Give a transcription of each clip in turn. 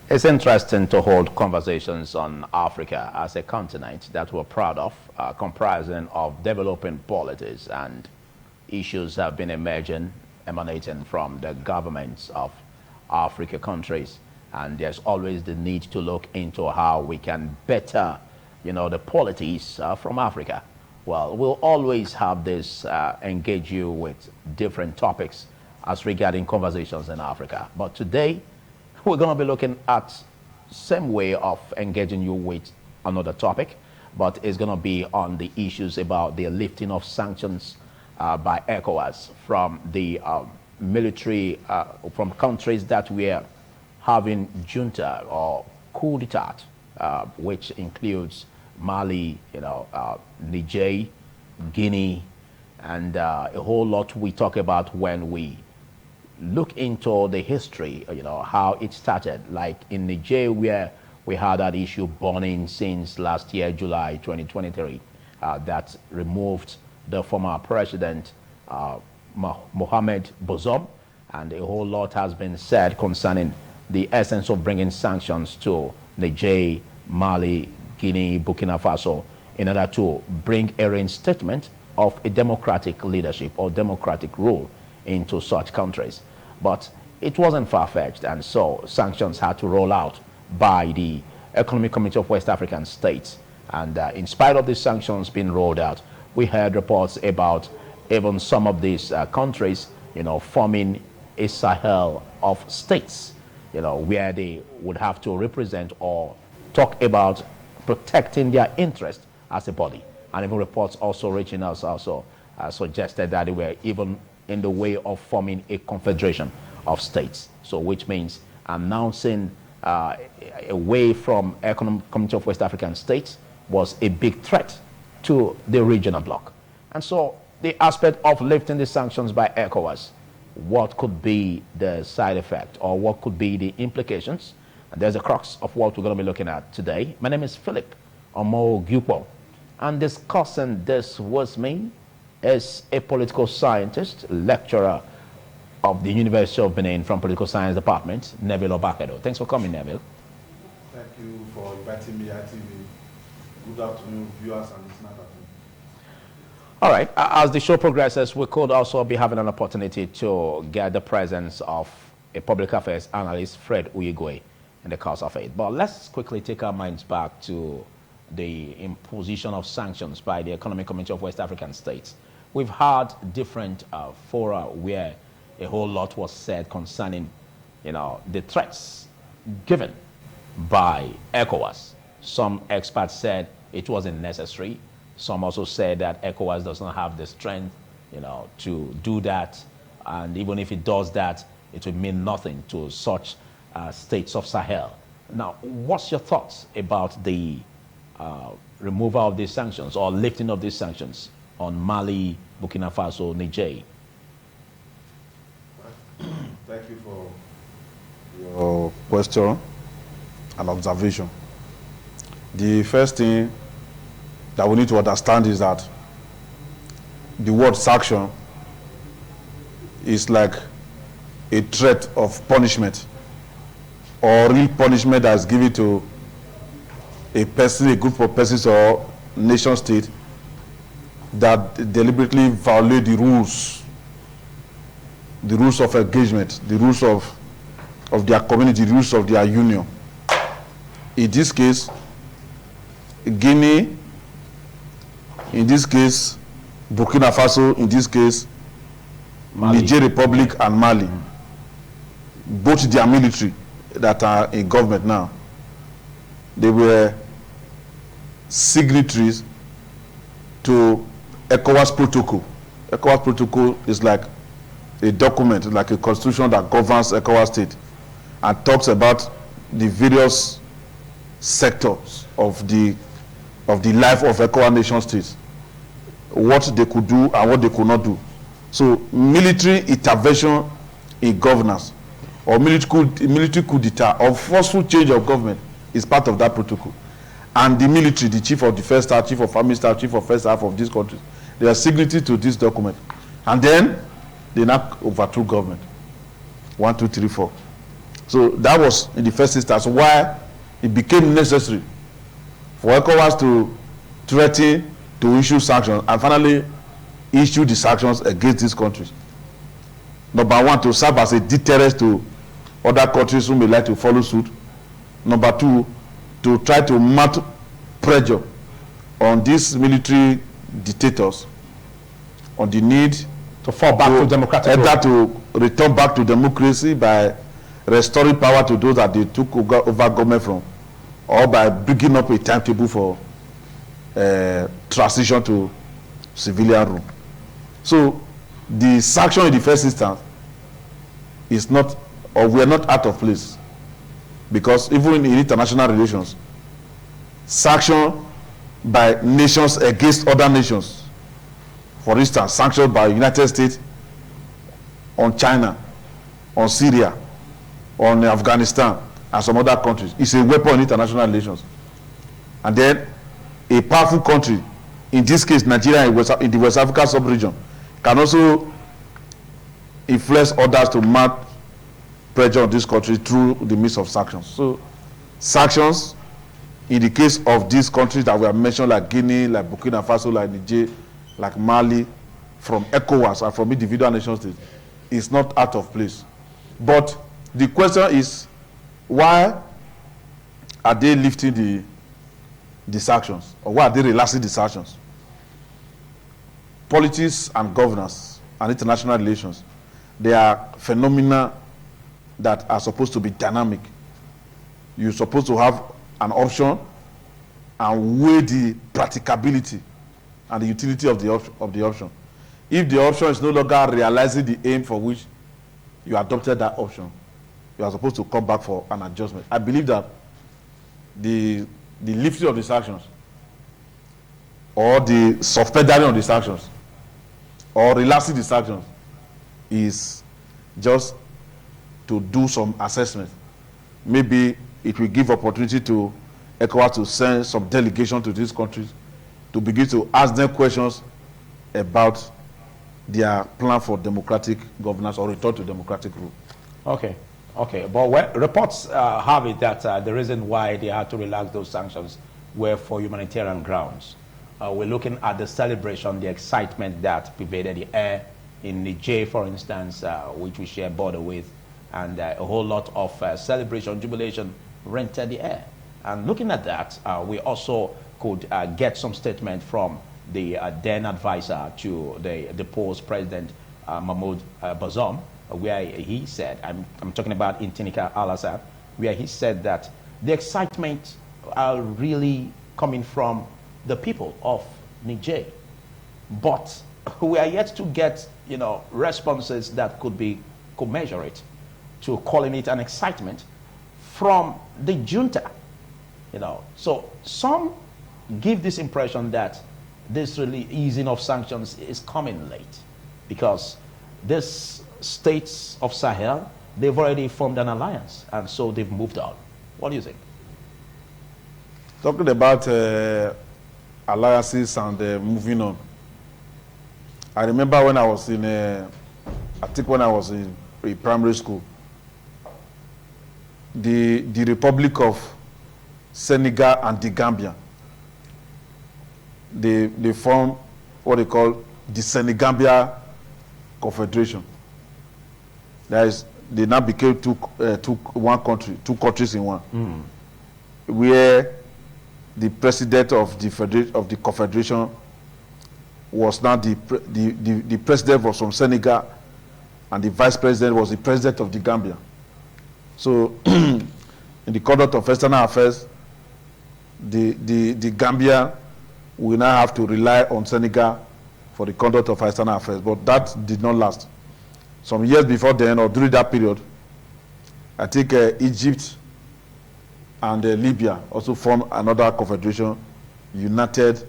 It's interesting to hold conversations on Africa as a continent that we're proud of, comprising of developing polities and issues have been emerging, emanating from the governments of Africa countries. And there's always the need to look into how we can better, the polities from Africa. Well, we'll always have this engage you with different topics as regarding conversations in Africa. But today, we're going to be looking at same way of engaging you with another topic, but it's going to be on the issues about the lifting of sanctions by ECOWAS from the military, from countries that were having junta or coup d'etat, which includes Mali, Niger, Guinea, and a whole lot we talk about when we look into the history, how it started. Like in Niger, where we had that issue burning since last year, July 2023, that removed the former president, Mohamed Bazoum, and a whole lot has been said concerning the essence of bringing sanctions to Niger, Mali, Guinea, Burkina Faso, in order to bring a reinstatement of a democratic leadership or democratic rule into such countries. But it wasn't far-fetched, and so sanctions had to roll out by the Economic Community of West African States. And in spite of these sanctions being rolled out, we heard reports about even some of these countries, forming a Sahel of states, where they would have to represent or talk about protecting their interest as a body. And even reports also reaching us also suggested that they were even in the way of forming a confederation of states. So which means announcing away from Economic Community of West African States was a big threat to the regional bloc. And so the aspect of lifting the sanctions by ECOWAS, what could be the side effect or what could be the implications? And there's a crux of what we're going to be looking at today. My name is Philip Omo-Gyupo, and discussing this with me is a political scientist, lecturer of the University of Benin from Political Science Department, Neville Obakedo. Thanks for coming, Neville. Thank you for inviting me at TV. Good afternoon, viewers and listeners. All right. As the show progresses, we could also be having an opportunity to get the presence of a public affairs analyst, Fred Uyigwe, in the course of it. But let's quickly take our minds back to the imposition of sanctions by the Economic Community of West African States. We've had different fora where a whole lot was said concerning, the threats given by ECOWAS. Some experts said it wasn't necessary. Some also said that ECOWAS does not have the strength, to do that. And even if it does that, it will mean nothing to such states of Sahel. Now, what's your thoughts about the removal of these sanctions or lifting of these sanctions on Mali, Burkina Faso, Niger? Thank you for your question and observation. The first thing that we need to understand is that the word sanction is like a threat of punishment or real punishment that is given to a person, a group of persons or nation state that deliberately violate the rules of engagement, the rules of their community, the rules of their union. In this case, Guinea, in this case, Burkina Faso, in this case, Niger Republic and Mali, both their military that are in government now, they were signatories to ECOWAS protocol. ECOWAS protocol is like a document, like a constitution that governs ECOWAS state and talks about the various sectors of the life of ECOWAS nation states, what they could do and what they could not do. So military intervention in governance or military coup d'etat or forceful change of government is part of that protocol. And the military, the chief of defense staff, chief of army staff, chief of first staff of this country, they are signatory to this document. And then they now overthrow government. 1, 2, 3, 4. So that was in the first instance why it became necessary for ECOWAS to threaten to issue sanctions and finally issue the sanctions against these countries. Number one, to serve as a deterrent to other countries who may like to follow suit. Number two, to try to mount pressure on these military dictators on the need to fall back to democratic either to return back to democracy by restoring power to those that they took over government from, or by bringing up a timetable for transition to civilian rule. So the sanction in the first instance is not, or we are not out of place, because even in international relations, sanction by nations against other nations, for instance, sanctions by United States on China, on Syria, on Afghanistan, and some other countries, is a weapon in international relations. And then a powerful country, in this case Nigeria in the West Africa sub-region, can also influence others to mount pressure on this country through the means of sanctions. So sanctions in the case of these countries that we have mentioned, like Guinea, like Burkina Faso, like Niger, like Mali, from ECOWAS and from individual nation states, is not out of place. But the question is, why are they lifting the sanctions, or why are they relaxing the sanctions? Politics and governance and international relations, they are phenomena that are supposed to be dynamic. You're supposed to have an option and weigh the practicability and the utility of the option. If the option is no longer realizing the aim for which you adopted that option, you are supposed to come back for an adjustment. I believe that the lifting of the sanctions, or the suspending of the sanctions, or relaxing the sanctions, is just to do some assessment. Maybe it will give opportunity to ECOWAS to send some delegation to these countries to begin to ask them questions about their plan for democratic governance or return to democratic rule. Okay. But reports have it that the reason why they had to relax those sanctions were for humanitarian grounds. We're looking at the celebration, the excitement that pervaded the air in Niger, for instance, which we share border with, and a whole lot of celebration, jubilation rented the air. And looking at that, we also could get some statement from the then advisor to the post president, Mahmoud Bazoum, where he said, I'm talking about Intinika Al-Assad, where he said that the excitement are really coming from the people of Niger, but we are yet to get, responses that could measure it, to calling it an excitement from the junta, So some give this impression that this really easing of sanctions is coming late, because these states of Sahel, they've already formed an alliance, and so they've moved on. What do you think? Talking about alliances and moving on, I remember when I was in, when I was in primary school, the Republic of Senegal and the Gambia, they formed what they call the Senegambia Confederation. That is, they now became two countries in one, where the president of the confederation was now the president was from Senegal, and the vice president was the president of the Gambia. So in the conduct of external affairs, the Gambia will now have to rely on Senegal for the conduct of external affairs, but that did not last. Some years before then, or during that period, I think Egypt and Libya also formed another confederation, United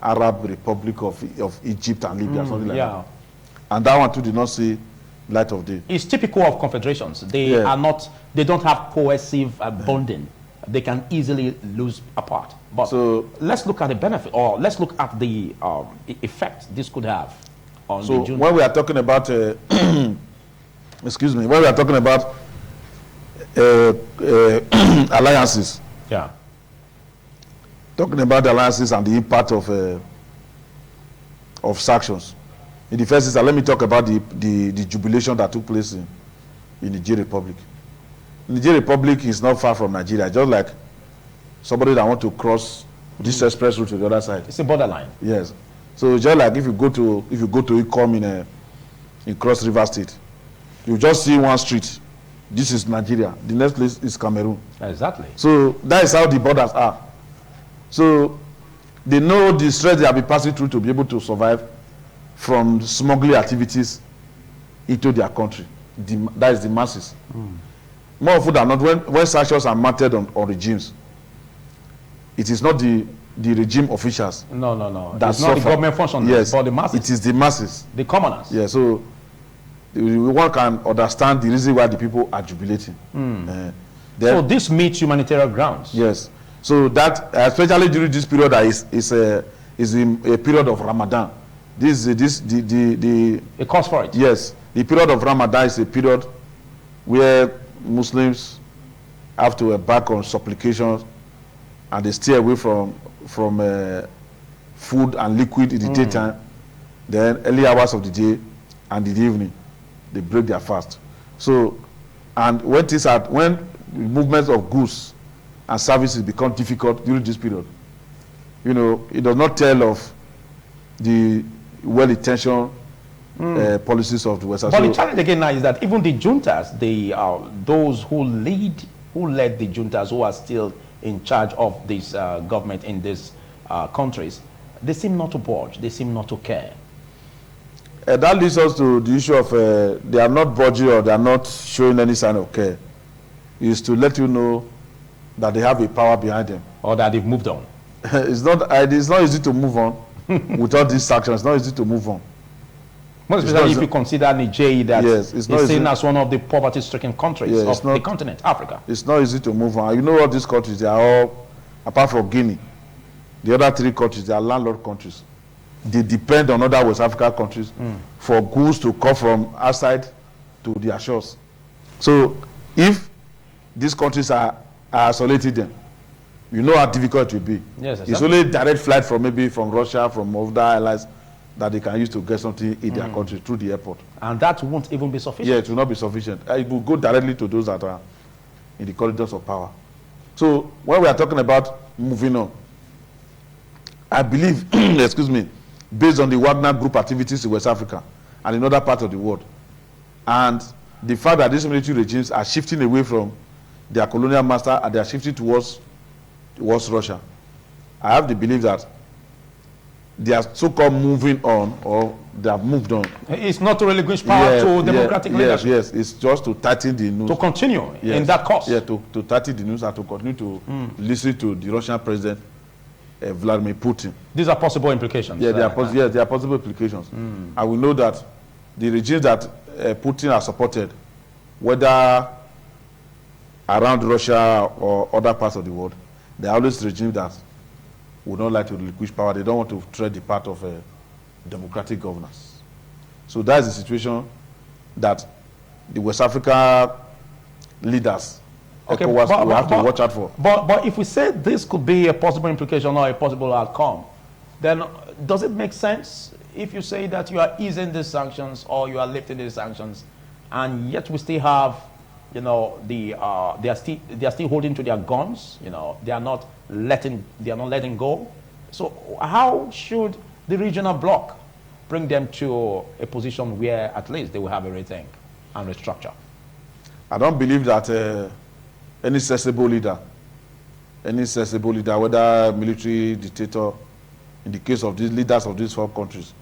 Arab Republic of Egypt and Libya, something like that. And that one too did not see light of day. It's typical of confederations. They don't have cohesive bonding. They can easily lose apart. But so let's look at the benefit, or let's look at the effect this could have on the when we are talking about, excuse me, when we are talking about alliances. Yeah. Talking about the alliances and the impact of sanctions. In the first instance, let me talk about the jubilation that took place in Niger Republic. Niger Republic is not far from Nigeria, just like somebody that want to cross this express route to the other side. It's a borderline. Yes. So just like if you go to Ikom in Cross River State, you just see one street. This is Nigeria. The next place is Cameroon. Exactly. So that is how the borders are. So they know the stress they have been passing through to be able to survive from smuggling activities into their country. That is the masses. More often than not, when sanctions are mounted on regimes, it is not the regime officials. No. That it's not the government functionaries, yes, but the masses. It is the masses. The commoners. Yeah, so one can understand the reason why the people are jubilating. So this meets humanitarian grounds. Yes. So that, especially during this period, is a period of Ramadan. A cause for it. Yes, the period of Ramadan is a period where Muslims have to embark on supplications, and they stay away from food and liquid in the daytime. Then early hours of the day and in the evening, they break their fast. So, and when movements of goods and services become difficult during this period, you know, it does not tell of the well-intentioned policies of the West. But the challenge again now is that even the juntas, those who led the juntas, who are still in charge of this government in these countries, they seem not to budge. They seem not to care. That leads us to the issue of they are not budging or they are not showing any sign of care. Is to let you know that they have a power behind them, or that they've moved on. It's not easy to move on without these sanctions. It's not easy to move on. Most especially if you consider Niger that is seen as one of the poverty-stricken countries of the continent, Africa. It's not easy to move on. You know what these countries, they are all, apart from Guinea, the other three countries, they are landlord countries. They depend on other West African countries for goods to come from outside to their shores. So if these countries are isolated them, you know how difficult it will be. Yes, exactly. It's only direct flight from maybe from Russia, from other allies, that they can use to get something in their country through the airport. And that won't even be sufficient. Yeah, it will not be sufficient. It will go directly to those that are in the corridors of power. So when we are talking about moving on, I believe, excuse me, based on the Wagner Group activities in West Africa and in other parts of the world, and the fact that these military regimes are shifting away from their colonial master and they are shifting towards Russia, I have the belief that they are so-called moving on, or they have moved on. It's not to relinquish power to democratic leadership. Yes, it's just to tighten the noose. To continue in that course. Yeah, to tighten the noose and to continue to listen to the Russian president, Vladimir Putin. These are possible implications. Yeah, there are possible implications. And we know that the regimes that Putin has supported, whether around Russia or other parts of the world, they are always regimes that would not like to relinquish power. They don't want to tread the path of democratic governance. So that is the situation that the West Africa leaders, ECOWAS, will have to watch out for. But if we say this could be a possible implication or a possible outcome, then does it make sense if you say that you are easing these sanctions or you are lifting these sanctions, and yet we still have, you know, they are still holding to their guns, you know, they are not letting go. So how should the regional bloc bring them to a position where at least they will have a rethink and restructure? I don't believe that any sensible leader, whether military dictator, in the case of these leaders of these 4 countries,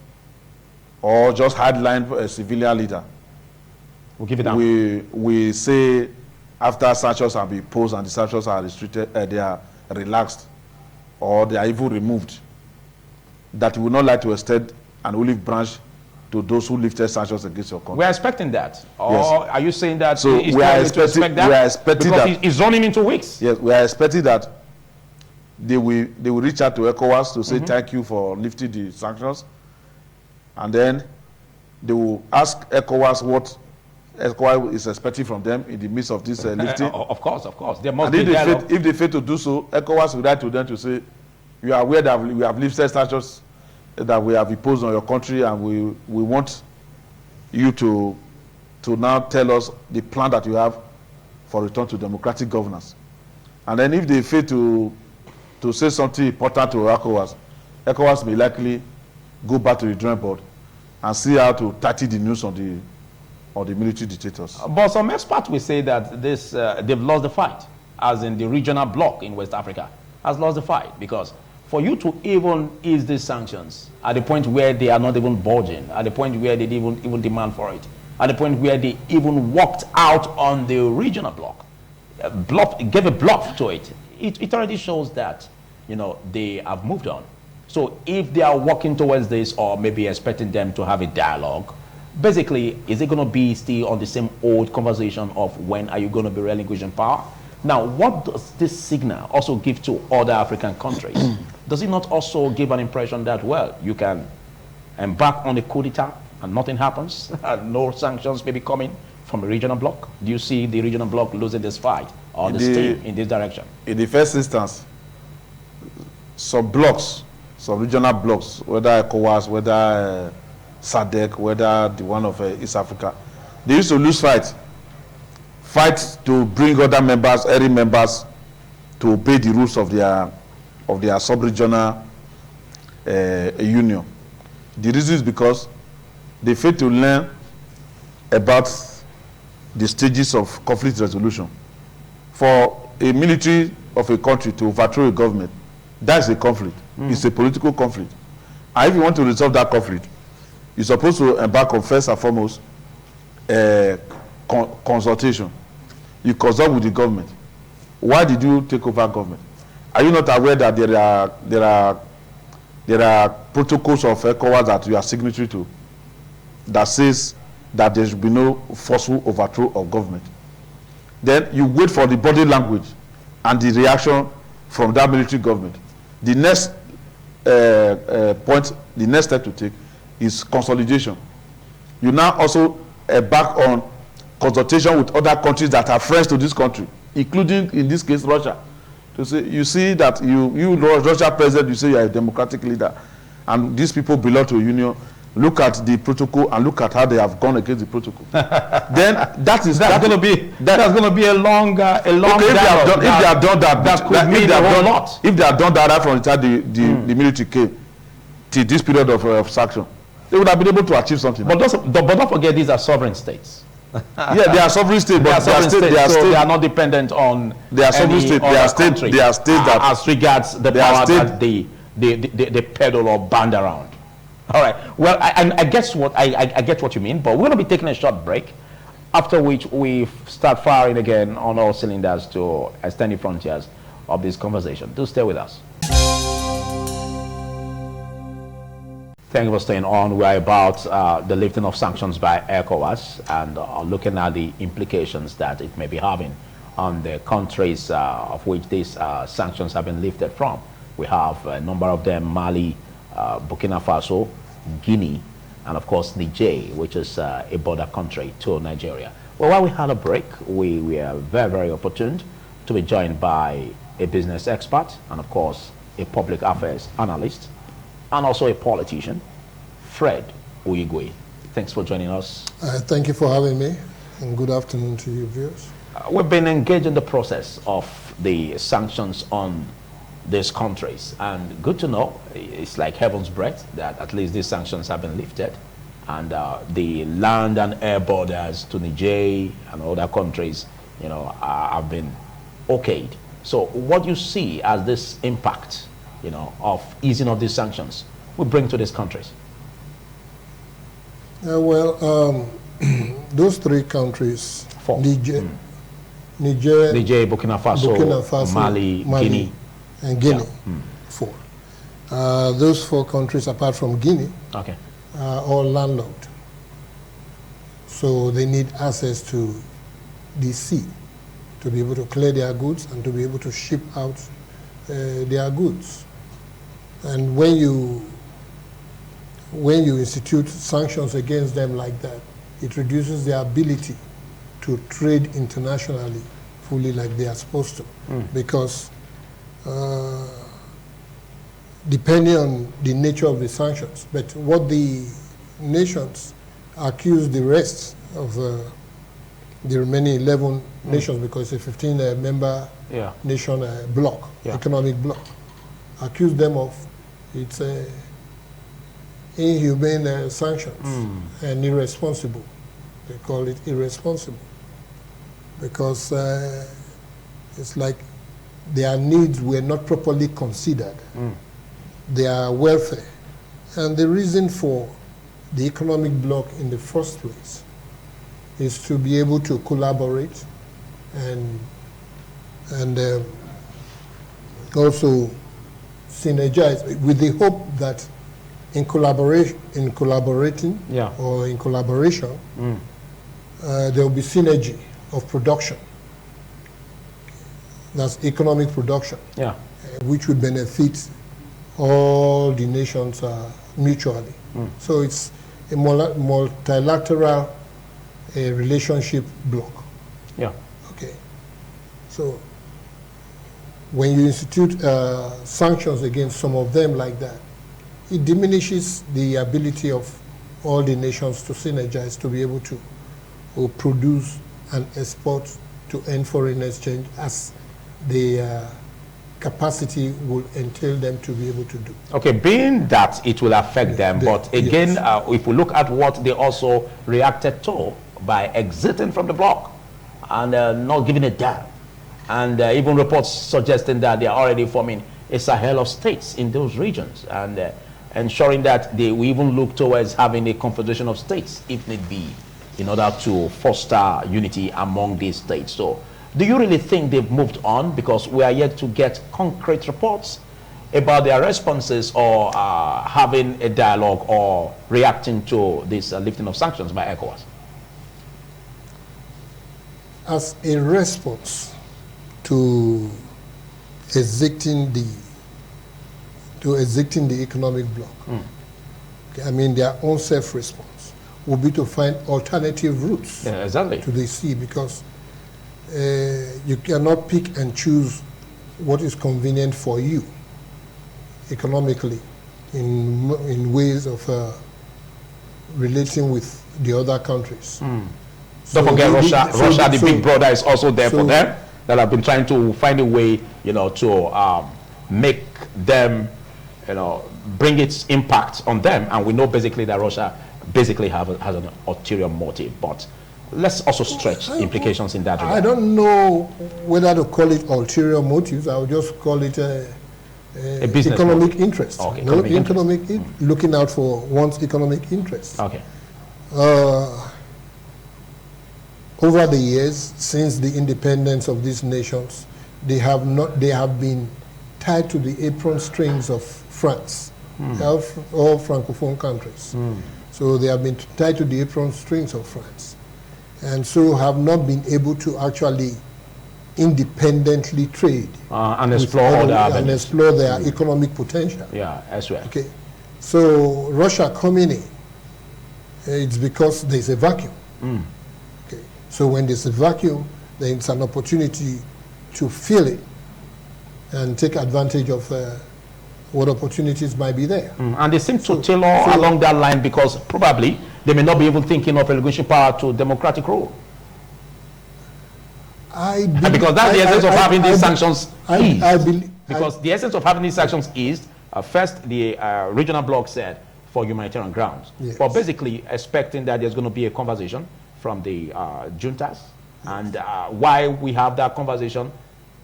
or just hardline civilian leader, we'll give it down. We say after sanctions have been imposed and the sanctions are restricted, they are relaxed, or they are even removed, that we would not like to extend an olive branch to those who lifted sanctions against your country. We are expecting that. Or yes. Are you saying that so we are expecting because that it's running into weeks? Yes, we are expecting that they will reach out to ECOWAS to say thank you for lifting the sanctions, and then they will ask ECOWAS ECOWAS is expecting from them in the midst of this lifting. Of course. There must And be dialogue. if they fail to do so, ECOWAS will write to them to say, you are aware that we have lifted sanctions that we have imposed on your country, and we want you to now tell us the plan that you have for return to democratic governance. And then if they fail to say something important to ECOWAS may likely go back to the drawing board and see how to tighten the news on the military dictators. But some experts will say that they've lost the fight, as in the regional bloc in West Africa has lost the fight, because for you to even ease these sanctions at the point where they are not even budging, at the point where they didn't even demand for it, at the point where they even walked out on the regional bloc, gave a bluff to it, it already shows that, you know, they have moved on. So if they are working towards this, or maybe expecting them to have a dialogue, basically, is it going to be still on the same old conversation of when are you going to be relinquishing power? Now, what does this signal also give to other African countries? Does it not also give an impression that, well, you can embark on a coup d'etat and nothing happens, and no sanctions may be coming from a regional bloc? Do you see the regional bloc losing this fight or the steam in this direction? In the first instance, some blocks, some regional blocks, whether ECOWAS, whether SADC, whether the one of East Africa, they used to lose fight to bring other members, area members, to obey the rules of their sub-regional union. The reason is because they fail to learn about the stages of conflict resolution. For a military of a country to overthrow a government, that's a conflict. It's a political conflict. And if you want to resolve that conflict, you're supposed to embark on, first and foremost, consultation. You consult with the government. Why did you take over government? Are you not aware that there are protocols of ECOWAS that you are signatory to that says that there should be no forceful overthrow of government? Then you wait for the body language and the reaction from that military government. The next point, the next step to take is consolidation. You now also embark on consultation with other countries that are friends to this country, including, in this case, Russia. To say, you see that you Russia president, you say you are a democratic leader, and these people belong to a union. Look at the protocol and look at how they have gone against the protocol. Then that's going to be a long dialogue. If they have done that right from the time the military came till this period of sanction, they would have been able to achieve something. But don't forget, these are sovereign states. Yeah, they are sovereign states, but they are not dependent on. They are sovereign states. They are states that, as regards the power that they peddle or band around. All right. Well, I guess I get what you mean, but we're going to be taking a short break, after which we start firing again on all cylinders to extend the frontiers of this conversation. Do stay with us. Thank you for staying on. We're about the lifting of sanctions by ECOWAS and looking at the implications that it may be having on the countries of which these sanctions have been lifted from. We have a number of them: Mali, Burkina Faso, Guinea, and of course Niger, which is a border country to Nigeria. Well, while we had a break, we were very, very opportune to be joined by a business expert and of course a public affairs analyst and also a politician, Fred Uyigwe. Thanks for joining us. Thank you for having me, and good afternoon to you viewers. We've been engaged in the process of the sanctions on these countries, and good to know, it's like heaven's breath that at least these sanctions have been lifted, and the land and air borders to Niger and other countries, you know, have been okayed. So what do you see as this impact, you know, of easing of these sanctions will bring to these countries? Those three countries, Niger, Burkina Faso, Mali, Guinea. And Guinea, four. Those four countries, apart from Guinea, are all landlocked. So they need access to the sea to be able to clear their goods and to be able to ship out their goods. And when you institute sanctions against them like that, it reduces their ability to trade internationally fully like they are supposed to. Because depending on the nature of the sanctions, but what the nations accuse the rest of the remaining 11 nations, because it's a 15-member nation bloc, economic bloc, accuse them of it's inhumane sanctions and irresponsible. They call it irresponsible because it's like their needs were not properly considered, their welfare. And the reason for the economic bloc in the first place is to be able to collaborate and also synergize with the hope that in collaboration, there will be synergy of production. That's economic production, which would benefit all the nations mutually. So it's a multilateral relationship bloc. Okay. So when you institute sanctions against some of them like that, it diminishes the ability of all the nations to synergize, to be able to produce and export to earn foreign exchange as the capacity will entail them to be able to do. Okay, being that it will affect them, but again, if we look at what they also reacted to by exiting from the bloc and not giving a damn, and even reports suggesting that they are already forming a Sahel of states in those regions, and ensuring that they will even look towards having a confederation of states, if need be, in order to foster unity among these states. So, do you really think they've moved on? Because we are yet to get concrete reports about their responses or having a dialogue or reacting to this lifting of sanctions by ECOWAS. As a response to exiting the economic bloc, okay, I mean their own self-response will be to find alternative routes to the sea, because you cannot pick and choose what is convenient for you economically in ways of relating with the other countries. So don't forget Russia, the big brother, is also there for them, that have been trying to find a way, to make them, bring its impact on them. And we know basically that Russia basically has an ulterior motive. But let's also stretch implications in that regard. I don't know whether to call it ulterior motives. I would just call it a business economic interest. Okay, looking out for one's economic interest. Okay. Over the years, since the independence of these nations, they have been tied to the apron strings of France, all Francophone countries. So they have been tied to the apron strings of France, and so have not been able to actually independently trade and explore their economic potential. Yeah, as well. Okay, so Russia coming in, it's because there's a vacuum. Okay, so when there's a vacuum, then it's an opportunity to fill it and take advantage of what opportunities might be there. And they seem to tailor along that line, because probably they may not be even thinking of relinquishing power to democratic rule. Because that's the essence of having these sanctions eased. Because the essence of having these sanctions eased, first the regional bloc said for humanitarian grounds. Yes. But basically expecting that there's going to be a conversation from the juntas. And while we have that conversation,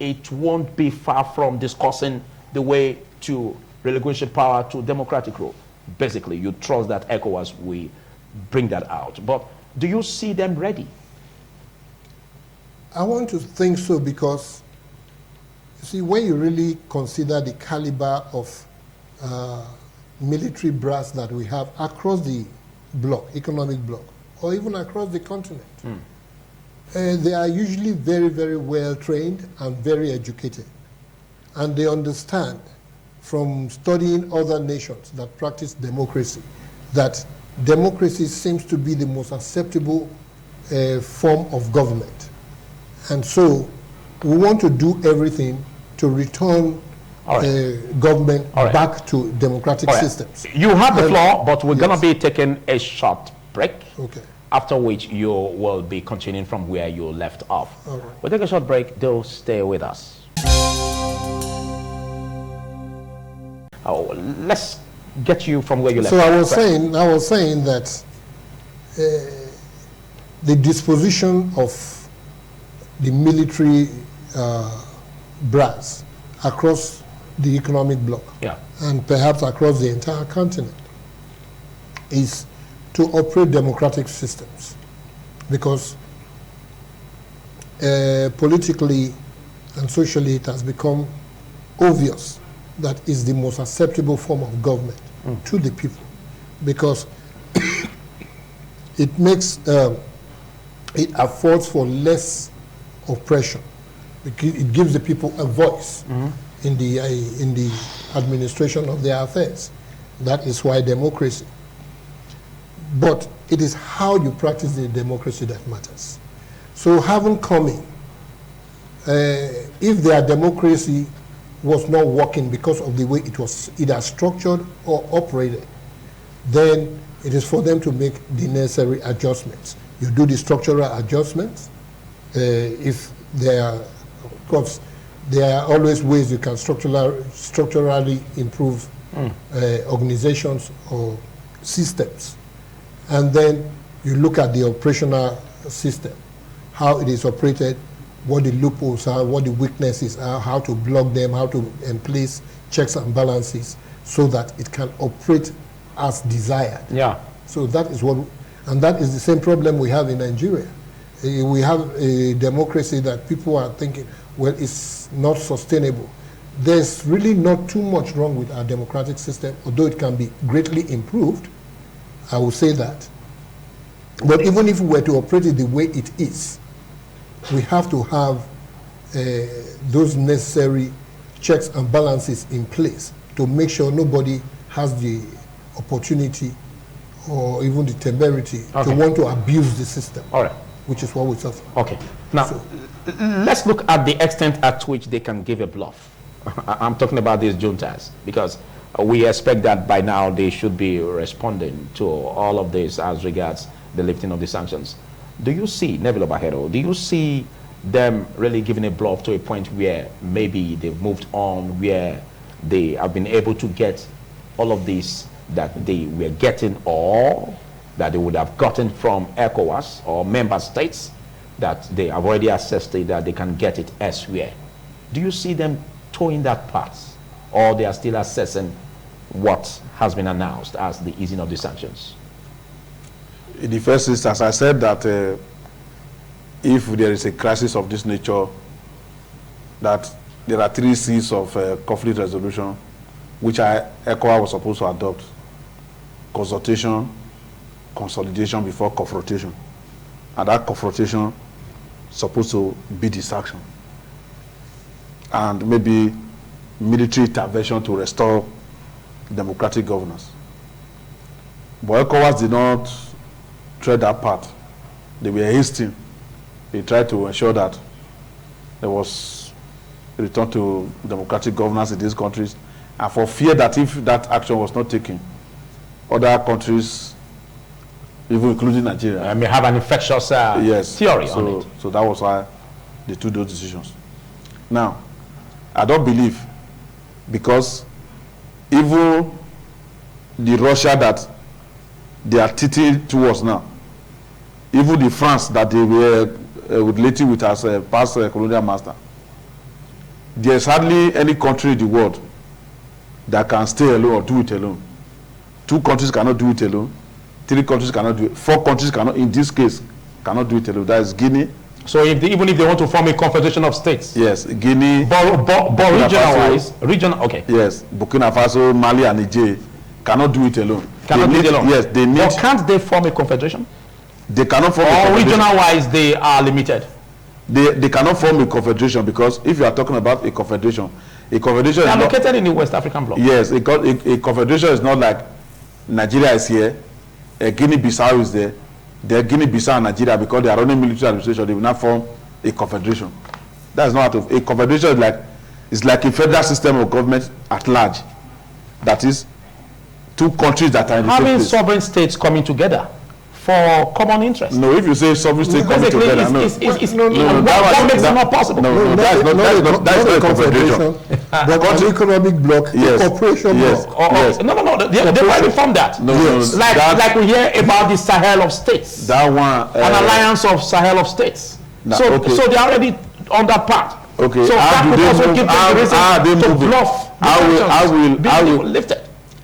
it won't be far from discussing the way to relinquishing power to democratic rule. Basically, you trust that ECOWAS will bring that out. But do you see them ready? I want to think so, because, you see, when you really consider the caliber of military brass that we have across the bloc, economic bloc, or even across the continent, they are usually very, very well trained and very educated. And they understand from studying other nations that practice democracy that democracy seems to be the most acceptable form of government. And so we want to do everything to return government back to democratic systems. You have the floor, but we're going to be taking a short break. Okay. After which you will be continuing from where you left off. All right. We'll take a short break. Do stay with us. Let's get you from where you left. So I was saying that the disposition of the military brass across the economic bloc, and perhaps across the entire continent, is to operate democratic systems, because politically and socially it has become obvious that is the most acceptable form of government to the people, because it makes it affords for less oppression. It gives the people a voice in the administration of their affairs. That is why democracy. But it is how you practice the democracy that matters. So having come in, if their democracy was not working because of the way it was either structured or operated, then it is for them to make the necessary adjustments. You do the structural adjustments. If there are, of course, there are always ways you can structurally improve organizations or systems. And then you look at the operational system, how it is operated, what the loopholes are, what the weaknesses are, how to block them, how to place checks and balances so that it can operate as desired. Yeah. So that is what, and that is the same problem we have in Nigeria. We have a democracy that people are thinking, well, it's not sustainable. There's really not too much wrong with our democratic system, although it can be greatly improved. I will say that. But even if we were to operate it the way it is, we have to have those necessary checks and balances in place to make sure nobody has the opportunity or even the temerity to want to abuse the system. All right. Which is what we suffer. Okay. Now, let's look at the extent at which they can give a bluff. I'm talking about these juntas, because we expect that by now they should be responding to all of this as regards the lifting of the sanctions. Do you see, Neville Obahero, do you see them really giving a bluff to a point where maybe they've moved on, where they have been able to get all of this that they were getting, or that they would have gotten from ECOWAS or member states, that they have already assessed it, that they can get it elsewhere? Do you see them towing that path, or they are still assessing what has been announced as the easing of the sanctions? In the first instance, I said that if there is a crisis of this nature, that there are 3 C's of conflict resolution, which ECOWAS was supposed to adopt: consultation, consolidation before confrontation. And that confrontation is supposed to be the sanction. And maybe military intervention to restore democratic governance. But ECOWAS did not tread that path. They were hasty. They tried to ensure that there was a return to democratic governance in these countries, and for fear that if that action was not taken, other countries, even including Nigeria, may have an infectious theory on it. So that was why they took those decisions. Now, I don't believe, because even the Russia that they are tilting towards now, even the France that they were relating with as a past colonial master, there's hardly any country in the world that can stay alone or do it alone. 2 countries cannot do it alone. 3 countries cannot do it. 4 countries cannot, in this case, cannot do it alone. That is Guinea. So even if they want to form a confederation of states? Yes, Guinea. But regional-wise, okay. Yes, Burkina Faso, Mali, and Niger cannot do it alone. Cannot do it alone? Yes, they need. But can't they form a confederation? They cannot form a confederation. Or regional-wise, they are limited? They cannot form a confederation, because if you are talking about a confederation they are located in the West African bloc. Yes, a confederation is not like Nigeria is here, Guinea-Bissau is there, the Guinea-Bissau and Nigeria, because they are running military administration, they will not form a confederation. That is not a confederation. Is like a federal system of government at large. That is, two countries that are in the same place. Having sovereign states coming together for common interest. No, if you say sovereign states coming together, that makes it not possible. No, that's not a confederation. But an economic bloc, a cooperation bloc. No, they might reform that. Like we hear about the Sahel of states. That one. An alliance of Sahel of states. So they are already on that part. Okay. So how do they move?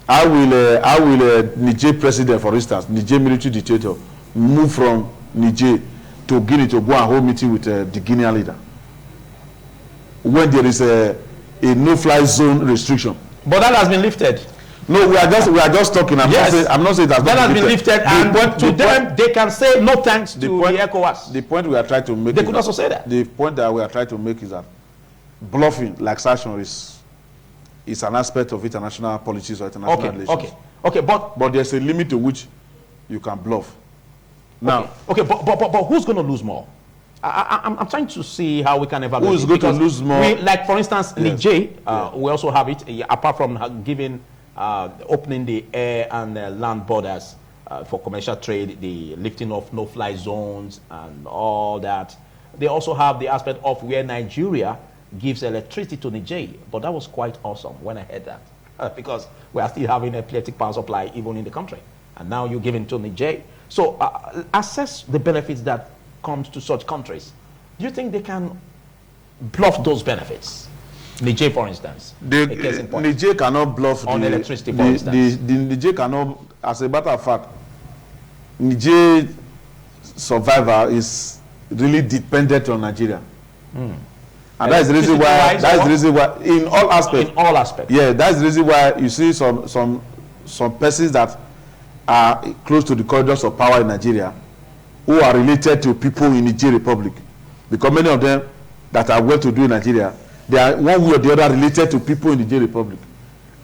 How will Niger president, for instance, Niger military dictator, move from Niger to Guinea to go and hold meeting with the Guinean leader when there is a no-fly zone restriction? But that has been lifted. No, we are just talking. I'm not saying that has been lifted. And to them, they can say no thanks to the ECOWAS. The point we are trying to make. They could also say that. The point that we are trying to make is that bluffing, like sanction, is an aspect of international policies or international relations. Okay, but there's a limit to which you can bluff. Now, but who's going to lose more? I'm trying to see how we can evaluate. Who is going to lose more? Like for instance, Niger, we also have it. Apart from giving, opening the air and land borders for commercial trade, the lifting of no-fly zones and all that, they also have the aspect of where Nigeria gives electricity to Niger. But that was quite awesome when I heard that, because we are still having a electric power supply even in the country, and now you're giving to Niger. So assess the benefits that comes to such countries. Do you think they can bluff those benefits? Niger, for instance. Niger cannot bluff on electricity, for instance. The Niger cannot, as a matter of fact, Niger survival is really dependent on Nigeria. And that's the reason why. That's the reason why, in all aspects. In all aspects. Yeah, that's the reason why you see some persons that are close to the corridors of power in Nigeria, who are related to people in Niger Republic, because many of them that are well to do in Nigeria, they are one way or the other related to people in Niger Republic,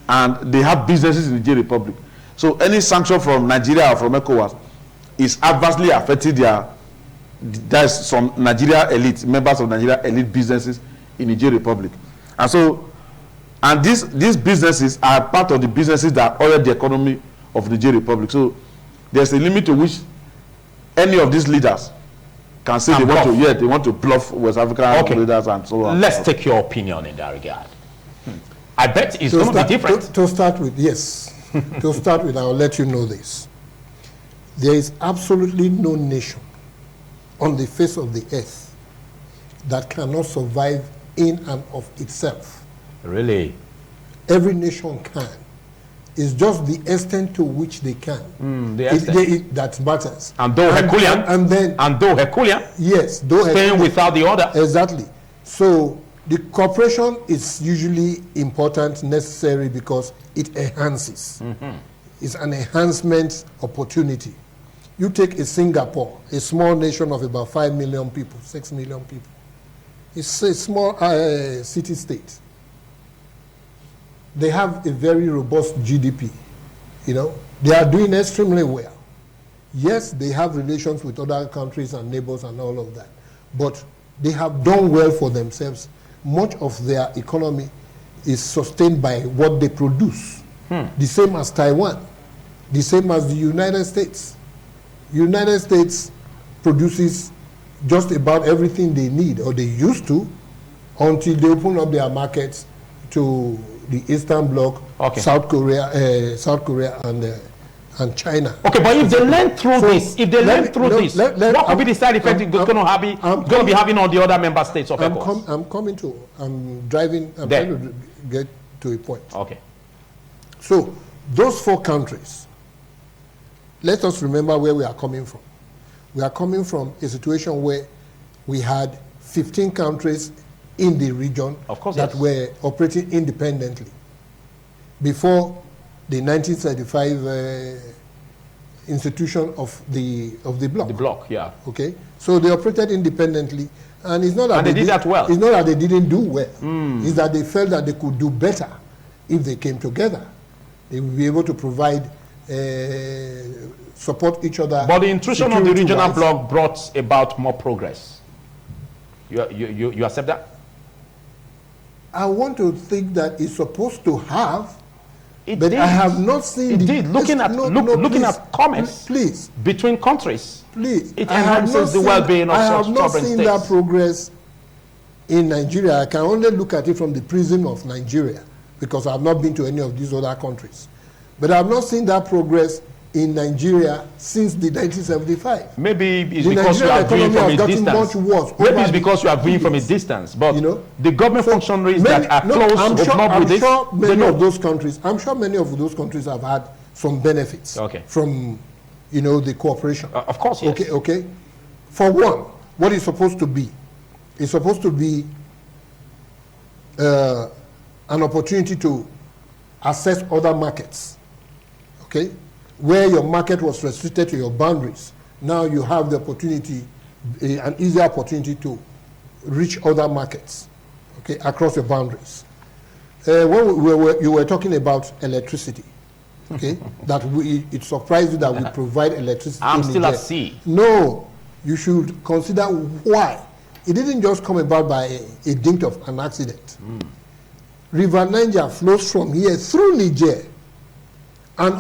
and they have businesses in Niger Republic. So any sanction from Nigeria or from ECOWAS is adversely affecting there's some Nigeria elite, members of Nigeria elite businesses in Niger Republic. And so, and these businesses are part of the businesses that oil the economy of Niger Republic. So there's a limit to which any of these leaders can say they want to bluff West African leaders and so on. Let's take your opinion in that regard. I bet it's going to be different. To start with, yes. To start with, I'll let you know this. There is absolutely no nation on the face of the earth that cannot survive in and of itself. Really? Every nation can. It's just the extent to which they can. That matters. And though Herculean, yes, staying without the order. Exactly. So the cooperation is usually important, necessary, because it enhances. It's an enhancement opportunity. You take a Singapore, a small nation of about 5 million people, 6 million people. It's a small city-state. They have a very robust GDP. You know, they are doing extremely well. Yes, they have relations with other countries and neighbors and all of that, but they have done well for themselves. Much of their economy is sustained by what they produce. The same as Taiwan, the same as the United States. United States produces just about everything they need, or they used to, until they open up their markets to the Eastern Bloc, South Korea, and China. Okay, but if they learn through this, what could be the side effect it's going to be having on the other member states of ECOWAS? I'm trying to get to a point. Okay. So those 4 countries, let us remember where we are coming from. We are coming from a situation where we had 15 countries in the region that were operating independently before the 1935 institution of the bloc. The bloc, yeah. Okay, so they operated independently, and it's not that they did that well. It's not that they didn't do well. It's that they felt that they could do better if they came together. They would be able to provide support each other. But the intrusion of the regional bloc brought about more progress. You accept that? I want to think that it's supposed to have. It but did. I have not seen. It did. Looking at commerce between countries, please, it enhances the well-being of such sovereign states. I have not seen that progress in Nigeria. I can only look at it from the prism of Nigeria because I have not been to any of these other countries. But I have not seen that progress in Nigeria since the 1975. Maybe it's because you are viewing from a distance. Maybe it's because you are viewing from a distance. But the government functionaries that are close with this, I'm sure many of those countries have had some benefits from, the cooperation. Of course, yes. Okay. For one, what is supposed to be? It's supposed to be an opportunity to access other markets. Okay. Where your market was restricted to your boundaries, now you have the opportunity, an easy opportunity to reach other markets, okay, across your boundaries. When you were talking about electricity, okay, it surprised you that we provide electricity. I'm still at sea. No, you should consider why. It didn't just come about by a dint of an accident. River Niger flows from here through Niger and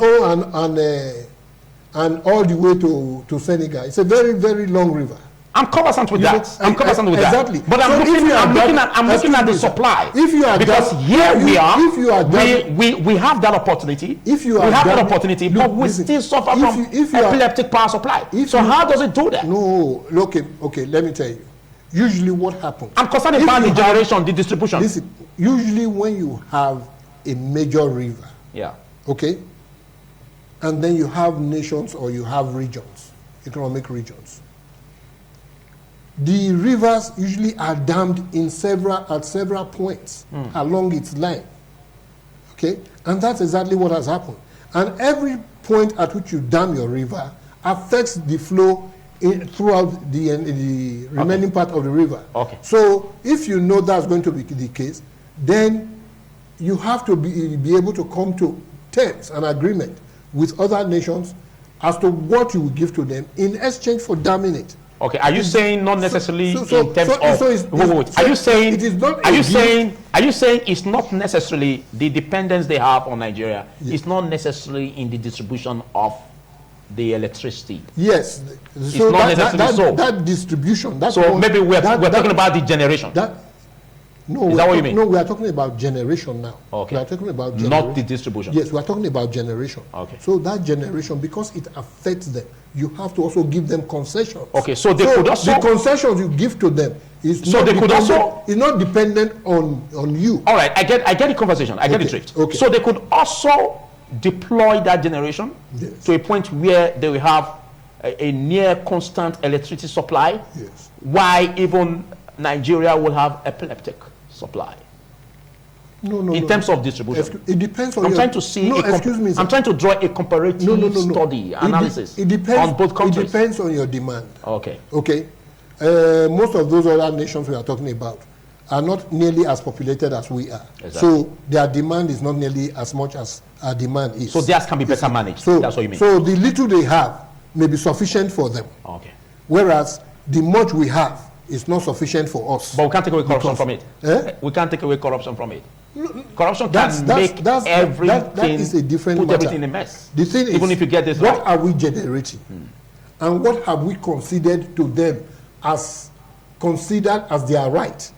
all the way to Senegal. It's a very, very long river. I'm conversant with that. I'm conversant with exactly. that. But I'm looking at the supply. If you are because here we have that opportunity. If you we have that opportunity, but we still suffer from epileptic power supply. So how does it do that? No, okay. Let me tell you. Usually, what happens? I'm concerned about the generation, the distribution. Listen, usually, when you have a major river, okay, and then you have nations or you have regions, economic regions. The rivers usually are dammed at several points along its line. Okay? And that's exactly what has happened. And every point at which you dam your river affects the flow throughout the remaining part of the river. Okay. So if you know that's going to be the case, then you have to be able to come to terms and agreement with other nations as to what you will give to them in exchange for damming it. Okay, are you saying not necessarily in terms of? Are you saying it's not necessarily the dependence they have on Nigeria? Yes. It's not necessarily in the distribution of the electricity. Yes, it's not necessarily that distribution. Maybe we're talking about the generation. Is that what you mean? No, we are talking about generation now. Okay. We are talking about generation. Not the distribution. Yes, we are talking about generation. Okay. So that generation, because it affects them, you have to also give them concessions. Okay, so they could also... The concessions you give to them is not dependent on you. All right, I get the conversation. I get the drift. Okay. So they could also deploy that generation to a point where they will have a near constant electricity supply. Yes. Why even Nigeria will have epileptic supply. In terms of distribution. It depends on I'm trying to see I'm trying to draw a comparative study, analysis on both countries. It depends on your demand. Okay. Okay. Most of those other nations we are talking about are not nearly as populated as we are. Exactly. So their demand is not nearly as much as our demand is. So theirs can be better managed. So that's what you mean. So the little they have may be sufficient for them. Okay. Whereas the much we have is not sufficient for us. But we can't take away corruption from it. We can't take away corruption from it. Corruption can make everything, that is a different put matter. everything in a mess. The thing even is, if you get this what right. are we generating? And what have we considered to them as their right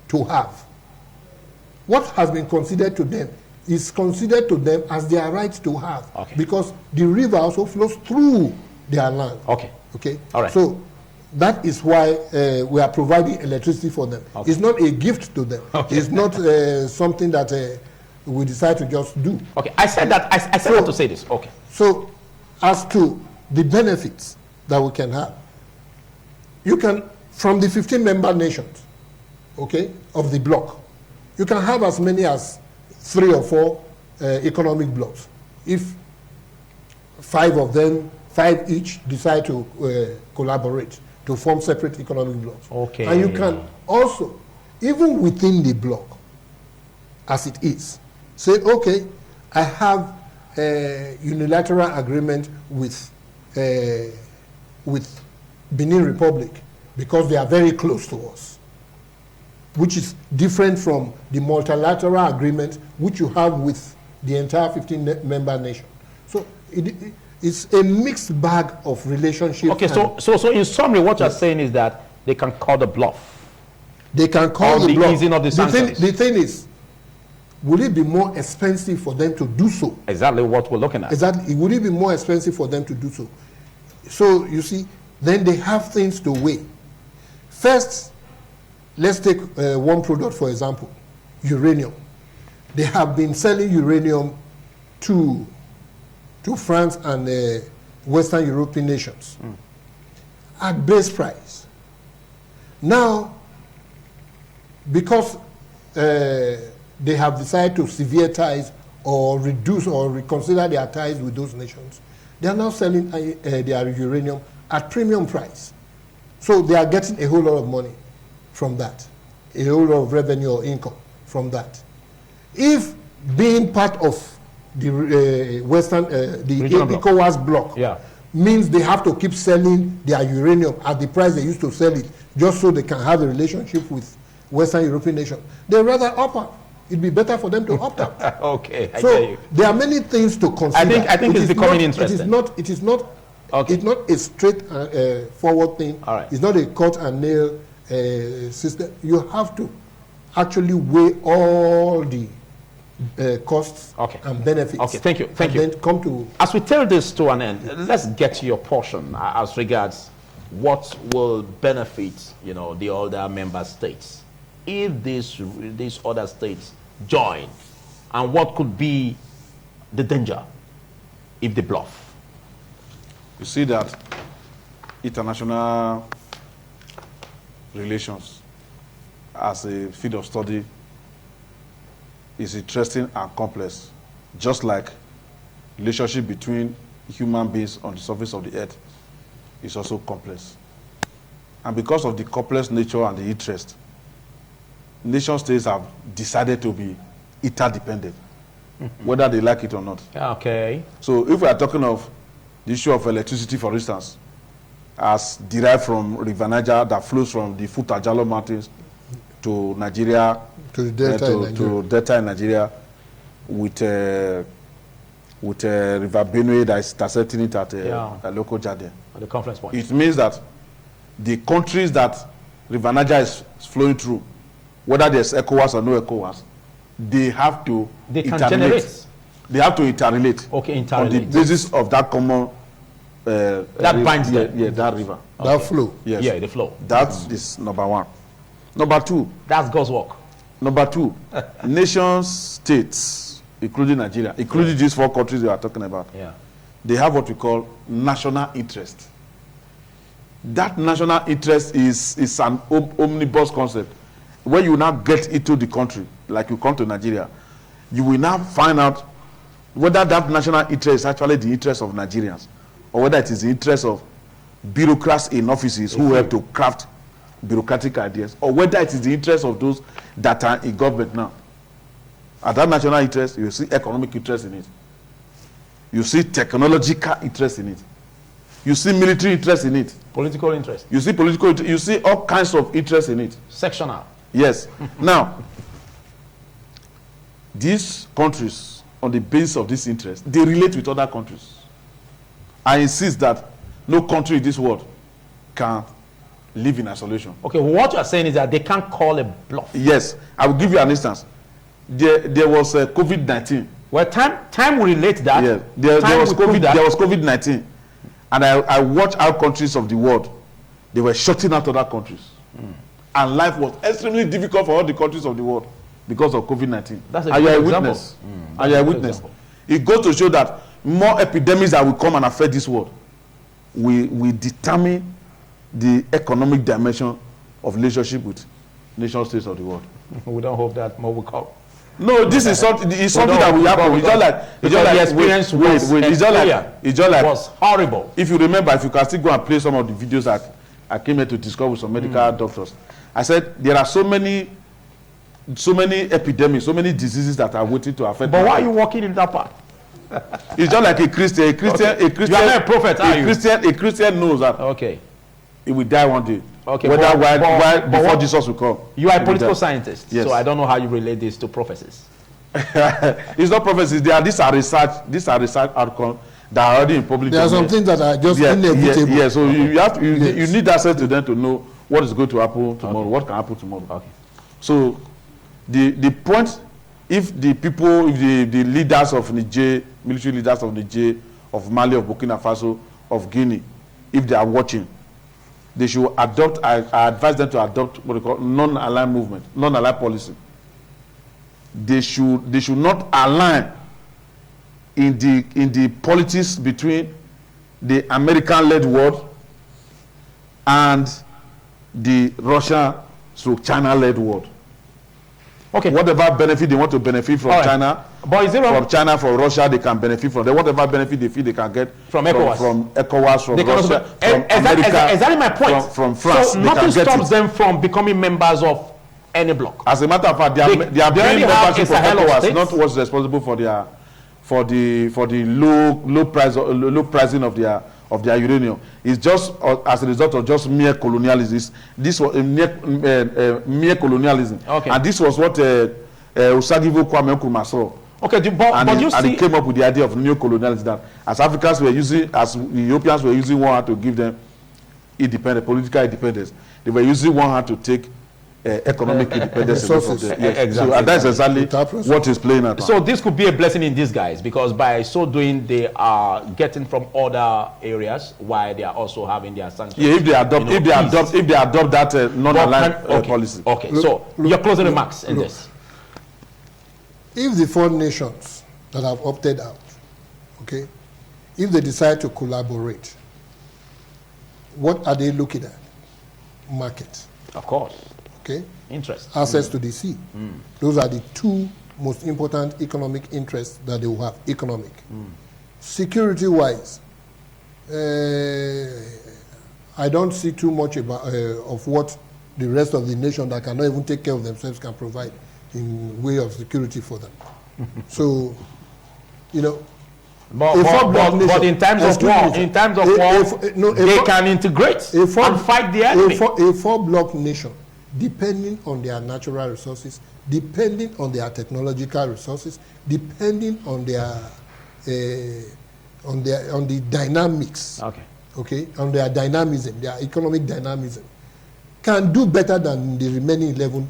to have? What has been considered to them is considered to them as their right to have. Okay. Because the river also flows through their land. Okay. Okay? All right. So that is why we are providing electricity for them. Okay. It's not a gift to them. Okay. It's not something that we decide to just do. Okay, I said that. I said that to say this. Okay. So, as to the benefits that we can have, you can, from the 15 member nations, okay, of the bloc, you can have as many as 3 or 4 economic blocks. If 5 each decide to collaborate to form separate economic blocks. Okay. And you can also, even within the bloc, as it is, say, okay, I have unilateral agreement with Benin Republic because they are very close to us, which is different from the multilateral agreement which you have with the entire 15-member nation. So it's a mixed bag of relationships. Okay, so in summary, what you're saying is that they can call the bluff. They can call the bluff. Easing of the sanctions. The thing is, will it be more expensive for them to do so? Exactly what we're looking at. Exactly. Would it be more expensive for them to do so? So, you see, then they have things to weigh. First, let's take one product, for example, uranium. They have been selling uranium to France and Western European nations at base price. Now, because they have decided to sever ties or reduce or reconsider their ties with those nations, they are now selling their uranium at premium price. So they are getting a whole lot of money from that, a whole lot of revenue or income from that. If being part of the ECOWAS bloc means they have to keep selling their uranium at the price they used to sell it just so they can have a relationship with Western European nations, they rather opt out. It'd be better for them to opt out. Okay, I so get you. there are many things to consider. I think it's becoming interesting. It is not a straight forward thing. All right. It's not a cut and nail system. You have to actually weigh all the costs and benefits. Okay, thank you. Then come to. As we tell this to an end, let's get to your portion as regards what will benefit, the other member states if these other states join, and what could be the danger if they bluff. You see that international relations as a field of study is interesting and complex, just like relationship between human beings on the surface of the earth is also complex. And because of the complex nature and the interest, nation states have decided to be interdependent, whether they like it or not. Okay. So if we are talking of the issue of electricity, for instance, as derived from River Niger that flows from the Futajalo Mountains to Nigeria, to the Delta in Nigeria, with River Benue that is intercepting it at a local Jade. At the conference point. It means that the countries that River Niger is flowing through, whether there's ECOWAS or no ECOWAS, they have to interrelate. They have to interrelate. Okay, interrelate. On the basis of that common that binds them. Yeah, that river. That flow. Yes. Yeah, the flow. That is number one. Number two. That's God's work. Number two, nation states, including Nigeria, including these four countries we are talking about, they have what we call national interest. That national interest is an omnibus concept. When you now get into the country, like you come to Nigeria, you will now find out whether that national interest is actually the interest of Nigerians, or whether it is the interest of bureaucrats in offices who help to craft bureaucratic ideas, or whether it is the interest of those that are in government now. At that national interest, you see economic interest in it. You see technological interest in it. You see military interest in it. Political interest. You see political interest. You see all kinds of interest in it. Sectional. Yes. Now, these countries, on the basis of this interest, they relate with other countries. I insist that no country in this world can live in isolation. Okay, what you are saying is that they can't call a bluff. Yes. I will give you an instance. There was COVID-19. Well, time will relate that. Yeah. There was COVID-19. And I watched how countries of the world, they were shutting out other countries. And life was extremely difficult for all the countries of the world because of COVID-19. That's a good example. Witness. Are you a witness? It goes to show that more epidemics that will come and affect this world will determine the economic dimension of relationship with nation states of the world. We don't hope that more will come. No, this is something that will happen. It's just like the experience was horrible. If you remember, if you can still go and play some of the videos that I came here to discuss with some medical doctors, I said there are so many epidemics, so many diseases that are waiting to affect. But why are you working in that part? It's just like a Christian. A Christian. You are not a prophet, are you? A Christian knows that. Okay. He will die one day. Okay. Whether before Jesus will come. You are a political scientist, yes. So I don't know how you relate this to prophecies. It's not prophecies. These are research outcomes that are already in public. There are some things that are just inevitable. Yeah. So you need access to them to know what is going to happen tomorrow. Okay. What can happen tomorrow? Okay. So the point, if the people, if the leaders of Niger, military leaders of Niger, of Mali, of Burkina Faso, of Guinea, if they are watching, they should adopt. I advise them to adopt what we call non-aligned movement, non-aligned policy. They should not align in the politics between the American-led world and the Russia/China-led world. Okay. Whatever benefit they want to benefit from China, but is it wrong? From China, from Russia, they can benefit from them. Whatever benefit they feel they can get from ECOWAS, from Russia, from America, exactly my point. From France, so nothing stops them from becoming members of any bloc. As a matter of fact, they are being membership of ECOWAS, not what's responsible for the low pricing of their uranium. It's just as a result of just mere colonialism. This was mere colonialism. Okay. And this was what Osagivo Kwame Nkrumah saw. Okay, and he came up with the idea of neocolonialism, that as Africans were using, as the Europeans were using one hand to give them political independence, they were using one hand to take economic independence. Exactly. So that's exactly what is playing out. So this could be a blessing in disguise, because by so doing, they are getting from other areas while they are also having their sanctions. Yeah, if they adopt that non-aligned policy. Okay. So your closing remarks in this. If the 4 nations that have opted out, okay, if they decide to collaborate, what are they looking at? Market. Of course. Okay. Interest. Access to the sea. Those are the 2 most important economic interests that they will have. Economic. Security-wise, I don't see too much about of what the rest of the nation that cannot even take care of themselves can provide in way of security for them. So, you know, but in times of war, they can integrate and fight the enemy. A 4-block nation, depending on their natural resources, depending on their technological resources, depending on their on the dynamics, on their dynamism, their economic dynamism, can do better than the remaining 11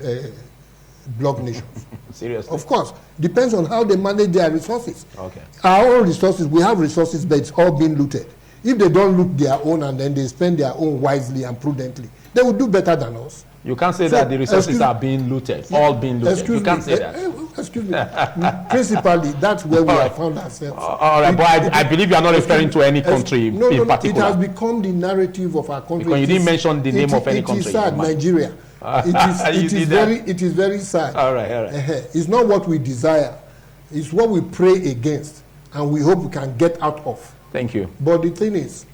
block nations. Seriously? Of course. Depends on how they manage their resources. Okay. Our own resources, we have resources, but it's all being looted. If they don't loot their own and then they spend their own wisely and prudently, they will do better than us. You can't say that the resources are being looted, all being looted. You can't say that. Excuse me. Principally, that's where we have found ourselves. All right, but I believe you are not referring to any country in particular. It has become the narrative of our country. Because you didn't mention the name of any country. It is sad, Nigeria. It is very sad. All right. It's not what we desire. It's what we pray against, and we hope we can get out of. Thank you. But the thing is,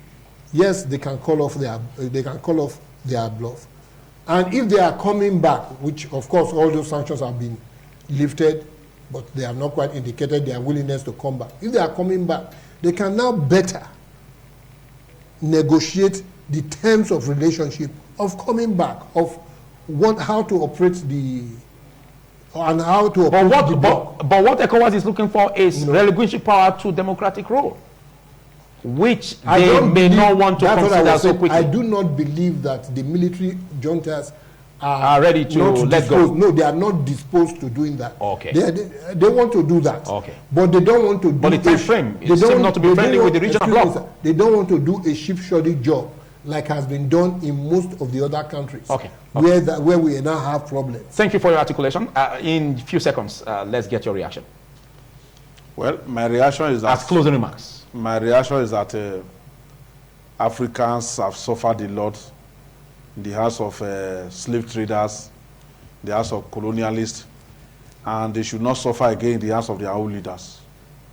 yes, they can call off their bluff, and if they are coming back, which of course all those sanctions have been lifted, but they have not quite indicated their willingness to come back. If they are coming back, they can now better negotiate the terms of relationship of coming back, of how to operate but what ECOWAS is looking for is relinquishing power to democratic rule, which they may not want to consider so quickly. I do not believe that the military juntas are ready to let go. No, they are not disposed to doing that. Okay. They want to do that. Okay. But they don't want to do the time frame seems not to be friendly with the regional bloc. They don't want to do a sheep-shoddy job like has been done in most of the other countries. Where we now have problems. Thank you for your articulation. In a few seconds, let's get your reaction. Well, my reaction is that... As closing remarks. My reaction is that Africans have suffered a lot in the hands of slave traders, the hands of colonialists, and they should not suffer again in the hands of their own leaders.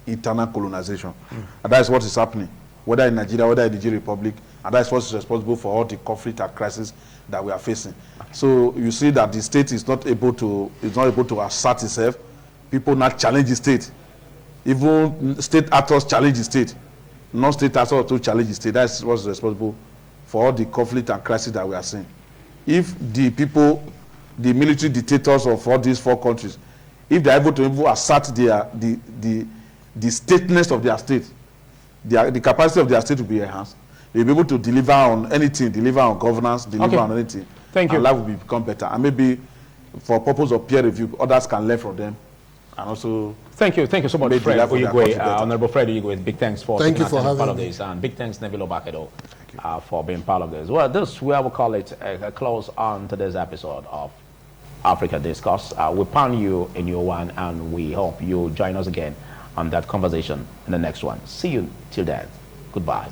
Internal colonization. And that is what is happening, whether in Nigeria, whether in the Nigeria Republic, and that is what is responsible for all the conflict and crisis that we are facing. So you see that the state is not able to assert itself. People not challenge the state. even state actors challenge the state, non-state actors to challenge the state. That's what's responsible for all the conflict and crisis that we are seeing. If the people, the military dictators of all these 4 countries, if they're able to even assert the stateness of their state, the capacity of their state to be enhanced, they'll be able to deliver on anything, deliver on governance, deliver on anything. Thank you. And life will become better. And maybe for purpose of peer review, others can learn from them. And also, thank you so much, Fred Uyigwe, Honorable Fred Uyigwe. Big thanks for Thank you for having part of me. this, and big thanks Neville Obakedo for being part of this. Well, this we will call it a close on today's episode of Africa Discourse. We pound you a new one, and we hope you join us again on that conversation in the next one. See you till then. Goodbye.